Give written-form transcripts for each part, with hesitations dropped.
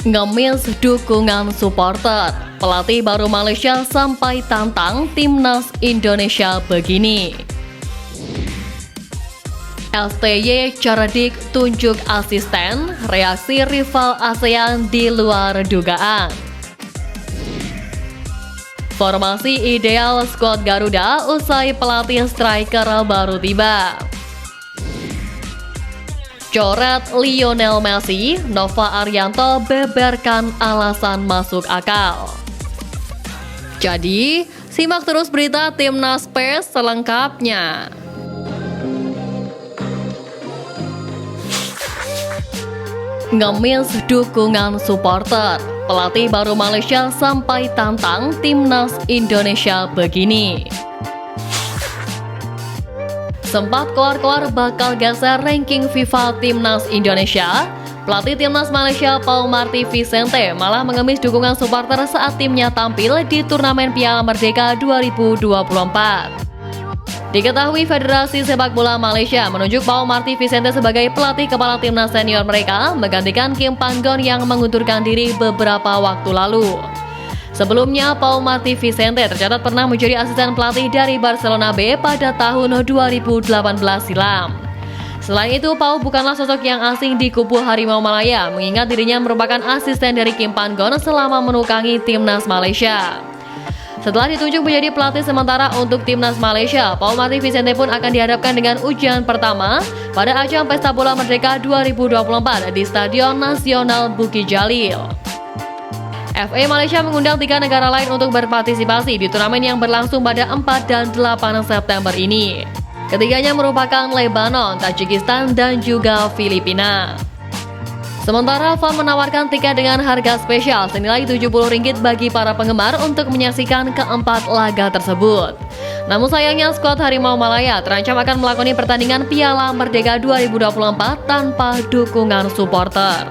Ngemis dukungan supporter, pelatih baru Malaysia sampai tantang timnas Indonesia begini. STY cerdik tunjuk asisten, reaksi rival ASEAN di luar dugaan. Formasi ideal skuad Garuda usai pelatih striker baru tiba. Coret Lionel Messi, Nova Arianto beberkan alasan masuk akal. Jadi, simak terus berita Timnas PES selengkapnya. Ngemis dukungan supporter, pelatih baru Malaysia sampai tantang timnas Indonesia begini. Sempat keluar-keluar bakal geser ranking FIFA timnas Indonesia, pelatih timnas Malaysia Paul Marty Vicente malah mengemis dukungan supporter saat timnya tampil di turnamen Piala Merdeka 2024. Diketahui Federasi Sepak Bola Malaysia menunjuk Paul Marty Vicente sebagai pelatih kepala timnas senior mereka, menggantikan Kim Panggon yang mengundurkan diri beberapa waktu lalu. Sebelumnya, Paul Marty Vicente tercatat pernah menjadi asisten pelatih dari Barcelona B pada tahun 2018 silam. Selain itu, Paul bukanlah sosok yang asing di kubu Harimau Malaya, mengingat dirinya merupakan asisten dari Kim Panggon selama menukangi timnas Malaysia. Setelah ditunjuk menjadi pelatih sementara untuk timnas Malaysia, Paul Marty Vicente pun akan dihadapkan dengan ujian pertama pada ajang Pesta Bola Merdeka 2024 di Stadion Nasional Bukit Jalil. FA Malaysia mengundang 3 negara lain untuk berpartisipasi di turnamen yang berlangsung pada 4 dan 8 September ini. Ketiganya merupakan Lebanon, Tajikistan, dan juga Filipina. Sementara FA menawarkan tiket dengan harga spesial senilai RM70 bagi para penggemar untuk menyaksikan keempat laga tersebut. Namun sayangnya skuad Harimau Malaya terancam akan melakoni pertandingan Piala Merdeka 2024 tanpa dukungan supporter.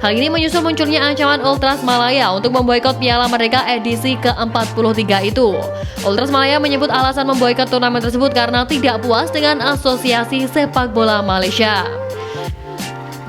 Hal ini menyusul munculnya ancaman Ultras Malaya untuk memboikot Piala Merdeka edisi ke-43 itu. Ultras Malaya menyebut alasan memboikot turnamen tersebut karena tidak puas dengan Asosiasi Sepak Bola Malaysia.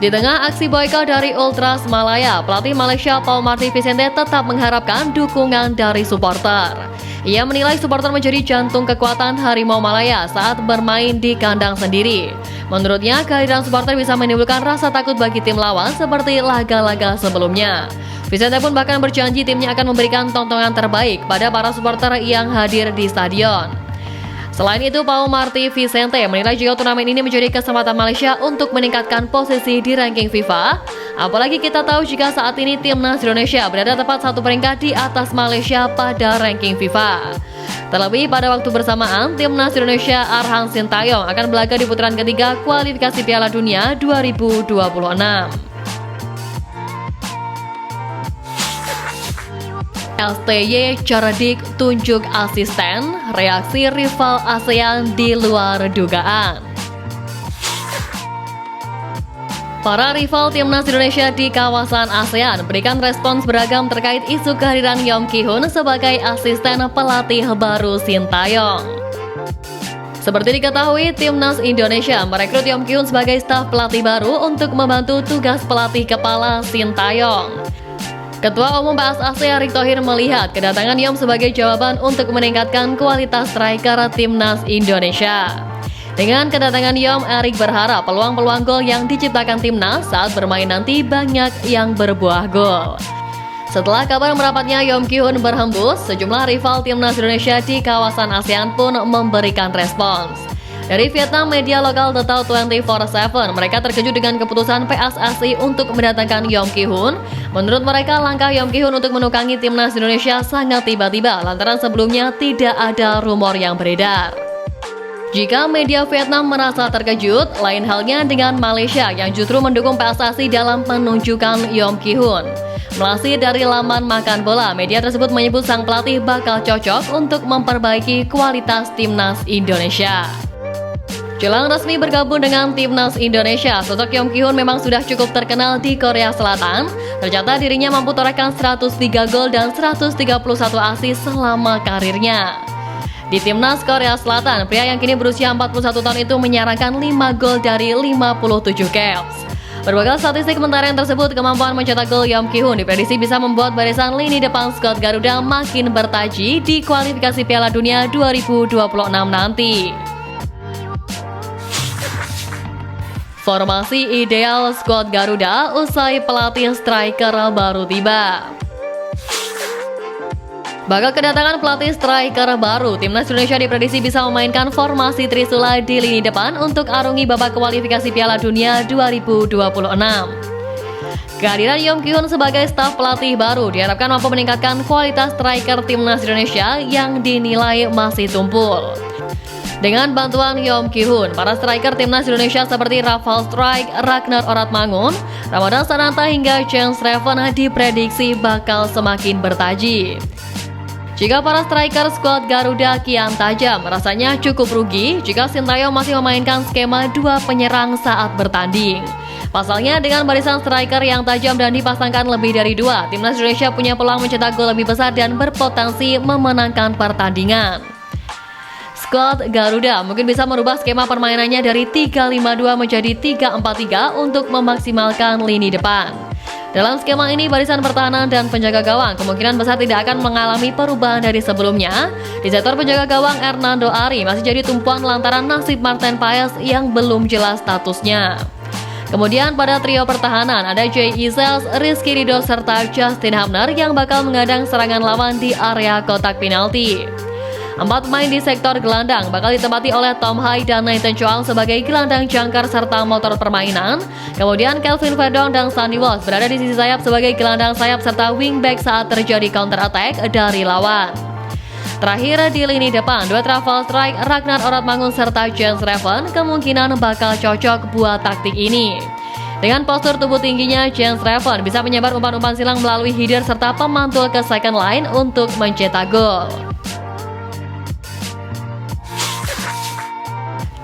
Di tengah aksi boikot dari Ultras Malaya, pelatih Malaysia Paul Marty Vicente tetap mengharapkan dukungan dari supporter. Ia menilai supporter menjadi jantung kekuatan Harimau Malaya saat bermain di kandang sendiri. Menurutnya, kehadiran supporter bisa menimbulkan rasa takut bagi tim lawan seperti laga-laga sebelumnya. Vicente pun bahkan berjanji timnya akan memberikan tontonan terbaik pada para supporter yang hadir di stadion. Selain itu, Paul Marty Vicente menilai jika turnamen ini menjadi kesempatan Malaysia untuk meningkatkan posisi di ranking FIFA. Apalagi kita tahu jika saat ini timnas Indonesia berada tepat 1 peringkat di atas Malaysia pada ranking FIFA. Terlebih pada waktu bersamaan, timnas Indonesia Arhan Sintayong akan berlaga di putaran ketiga kualifikasi Piala Dunia 2026. STY cerdik tunjuk asisten, reaksi rival ASEAN di luar dugaan. Para rival timnas Indonesia di kawasan ASEAN berikan respons beragam terkait isu kehadiran Yong Ki-hun sebagai asisten pelatih baru Sintayong. Seperti diketahui, timnas Indonesia merekrut Yong Ki-hun sebagai staf pelatih baru untuk membantu tugas pelatih kepala Sintayong. Ketua Umum PSSI Erick Thohir melihat kedatangan Yom sebagai jawaban untuk meningkatkan kualitas striker timnas Indonesia. Dengan kedatangan Yom, Erick berharap peluang-peluang gol yang diciptakan timnas saat bermain nanti banyak yang berbuah gol. Setelah kabar merapatnya Yong Ki-hun berhembus, sejumlah rival timnas Indonesia di kawasan ASEAN pun memberikan respons. Dari Vietnam, media lokal The Tau 24/7, mereka terkejut dengan keputusan PSSI untuk mendatangkan Yong Ki-hun. Menurut mereka, langkah Yong Ki-hun untuk menukangi timnas Indonesia sangat tiba-tiba lantaran sebelumnya tidak ada rumor yang beredar. Jika media Vietnam merasa terkejut, lain halnya dengan Malaysia yang justru mendukung PSSI dalam penunjukan Yong Ki-hun. Melansir dari laman Makan Bola, media tersebut menyebut sang pelatih bakal cocok untuk memperbaiki kualitas timnas Indonesia. Jelang resmi bergabung dengan timnas Indonesia, sosok Yong Ki-hun memang sudah cukup terkenal di Korea Selatan. Tercatat dirinya mampu torehkan 103 gol dan 131 assist selama karirnya. Di timnas Korea Selatan, pria yang kini berusia 41 tahun itu menyarankan 5 gol dari 57 caps. Berbekal statistik pencapaian tersebut, kemampuan mencetak gol Yom Ki-hoon diprediksi bisa membuat barisan lini depan skuad Garuda makin bertaji di kualifikasi Piala Dunia 2026 nanti. Formasi ideal skuad Garuda usai pelatih striker baru tiba. Bakal kedatangan pelatih striker baru, Timnas Indonesia diprediksi bisa memainkan formasi Trisula di lini depan untuk arungi babak kualifikasi Piala Dunia 2026. Kehadiran Yom Ki-hoon sebagai staf pelatih baru diharapkan mampu meningkatkan kualitas striker Timnas Indonesia yang dinilai masih tumpul. Dengan bantuan Yom Ki-hoon, para striker Timnas Indonesia seperti Rafael Struijk, Ragnar Oratmangun, Ramadan Sananta hingga Jens Reven diprediksi bakal semakin bertaji. Jika para striker skuad Garuda kian tajam, rasanya cukup rugi jika Sintayong masih memainkan skema dua penyerang saat bertanding. Pasalnya, dengan barisan striker yang tajam dan dipasangkan lebih dari dua, Timnas Indonesia punya peluang mencetak gol lebih besar dan berpotensi memenangkan pertandingan. Skuad Garuda mungkin bisa merubah skema permainannya dari 3-5-2 menjadi 3-4-3 untuk memaksimalkan lini depan. Dalam skema ini, barisan pertahanan dan penjaga gawang kemungkinan besar tidak akan mengalami perubahan dari sebelumnya. Di sektor penjaga gawang, Hernando Ari masih jadi tumpuan lantaran nasib Martin Paes yang belum jelas statusnya. Kemudian pada trio pertahanan ada Jay Isels, Rizky Ridho serta Justin Hubner yang bakal mengadang serangan lawan di area kotak penalti. 4 pemain di sektor gelandang bakal ditempati oleh Tom Hai dan Nathan Choang sebagai gelandang jangkar serta motor permainan. Kemudian Kelvin Verdong dan Sandy Walsh berada di sisi sayap sebagai gelandang sayap serta wingback saat terjadi counter attack dari lawan. Terakhir di lini depan, duet Rafael Struijk, Ragnar Oratmangun serta Jens Reven kemungkinan bakal cocok buat taktik ini. Dengan postur tubuh tingginya, Jens Reven bisa menyebar umpan-umpan silang melalui header serta pemantul ke second line untuk mencetak gol.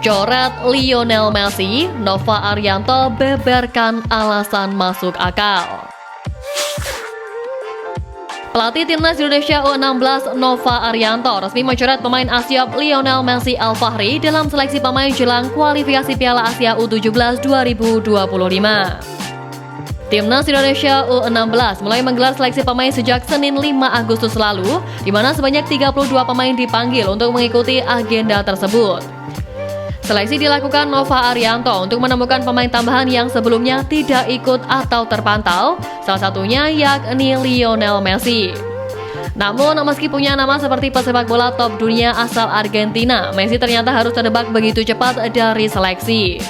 Coret Lionel Messi, Nova Arianto beberkan alasan masuk akal. Pelatih Timnas Indonesia U16 Nova Arianto resmi mencoret pemain Asia Lionel Messi Al-Fahri dalam seleksi pemain jelang kualifikasi Piala Asia U17 2025. Timnas Indonesia U16 mulai menggelar seleksi pemain sejak Senin 5 Agustus lalu, di mana sebanyak 32 pemain dipanggil untuk mengikuti agenda tersebut. Seleksi dilakukan Nova Arianto untuk menemukan pemain tambahan yang sebelumnya tidak ikut atau terpantau, salah satunya yakni Lionel Messi. Namun, meski punya nama seperti pesepak bola top dunia asal Argentina, Messi ternyata harus terdebak begitu cepat dari seleksi.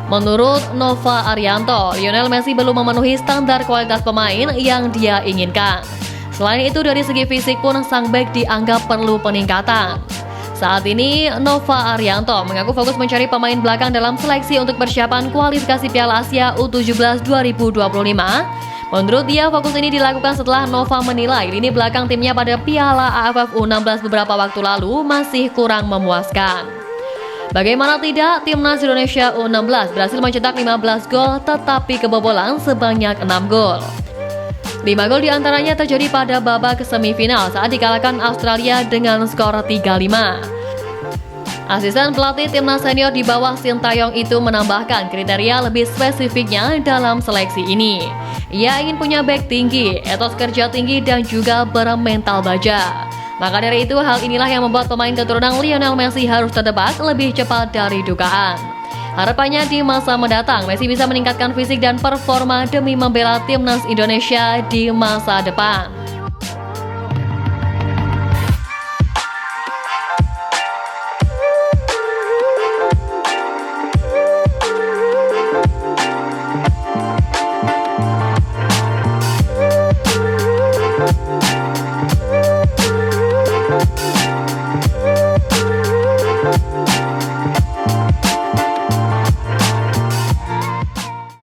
Menurut Nova Arianto, Lionel Messi belum memenuhi standar kualitas pemain yang dia inginkan. Selain itu, dari segi fisik pun sang bek dianggap perlu peningkatan. Saat ini, Nova Arianto mengaku fokus mencari pemain belakang dalam seleksi untuk persiapan kualifikasi Piala Asia U17 2025. Menurut dia, fokus ini dilakukan setelah Nova menilai lini belakang timnya pada Piala AFF U16 beberapa waktu lalu masih kurang memuaskan. Bagaimana tidak, Timnas Indonesia U16 berhasil mencetak 15 gol tetapi kebobolan sebanyak 6 gol. 5 gol diantaranya terjadi pada babak semifinal saat dikalahkan Australia dengan skor 3-5. Asisten pelatih timnas senior di bawah Sintayong itu menambahkan kriteria lebih spesifiknya dalam seleksi ini. Ia ingin punya bek tinggi, etos kerja tinggi dan juga bermental baja. Maka dari itu, hal inilah yang membuat pemain keturunan Lionel Messi harus terdebak lebih cepat dari dugaan. Harapannya di masa mendatang, Messi bisa meningkatkan fisik dan performa demi membela timnas Indonesia di masa depan.